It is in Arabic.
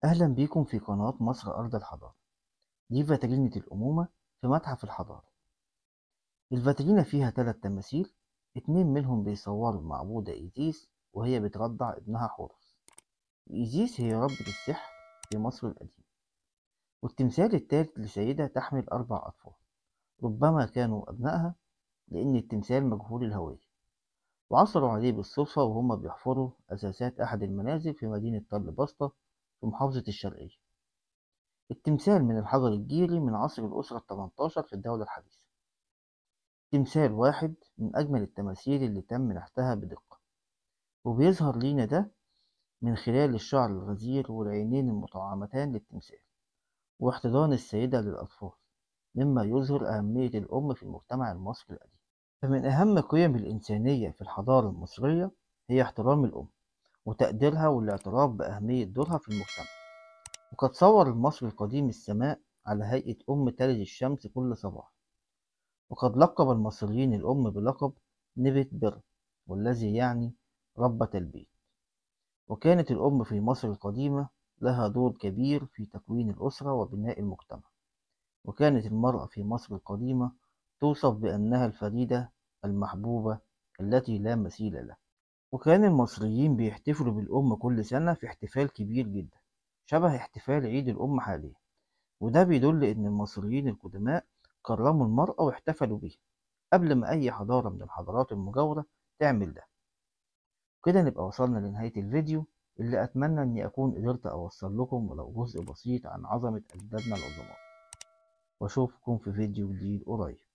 أهلا بيكم في قناة مصر أرض الحضارة. دي فاترينة الأمومة في متحف الحضارة. الفاترينة فيها 3 تماثيل، 2 منهم بيصوروا المعبودة إيزيس وهي بترضع ابنها حورس. وإيزيس هي ربة السحر في مصر القديمة. والتمثال التالت لسيدة تحمل 4 أطفال، ربما كانوا أبنائها لأن التمثال مجهول الهوية، وعثروا عليه بالصدفة وهم بيحفروا أساسات أحد المنازل في مدينة طل بسطة في محافظة الشرقية. التمثال من الحجر الجيري من عصر الأسرة التمنتاشر في الدولة الحديثة. تمثال واحد من أجمل التماثيل اللي تم نحتها بدقة، وبيظهر لينا ده من خلال الشعر الغزير والعينين المطعمتان للتمثال واحتضان السيدة للأطفال، مما يظهر أهمية الأم في المجتمع المصري القديم. فمن أهم قيم الإنسانية في الحضارة المصرية هي احترام الأم وتقديرها والاعتراف بأهمية دورها في المجتمع. وقد صور المصري القديم السماء على هيئة أم تلج الشمس كل صباح. وقد لقب المصريين الأم بلقب نبت بر، والذي يعني ربة البيت. وكانت الأم في مصر القديمة لها دور كبير في تكوين الأسرة وبناء المجتمع. وكانت المرأة في مصر القديمة توصف بأنها الفريدة المحبوبة التي لا مثيل لها. وكان المصريين بيحتفلوا بالأم كل سنة في احتفال كبير جدا شبه احتفال عيد الأم حاليا. وده بيدل إن المصريين القدماء كرموا المرأة واحتفلوا بيها قبل ما أي حضارة من الحضارات المجاورة تعمل ده. كده نبقى وصلنا لنهاية الفيديو، اللي أتمنى إني أكون قدرت أوصل لكم ولو جزء بسيط عن عظمة أجدادنا العظماء. وأشوفكم في فيديو جديد قريب.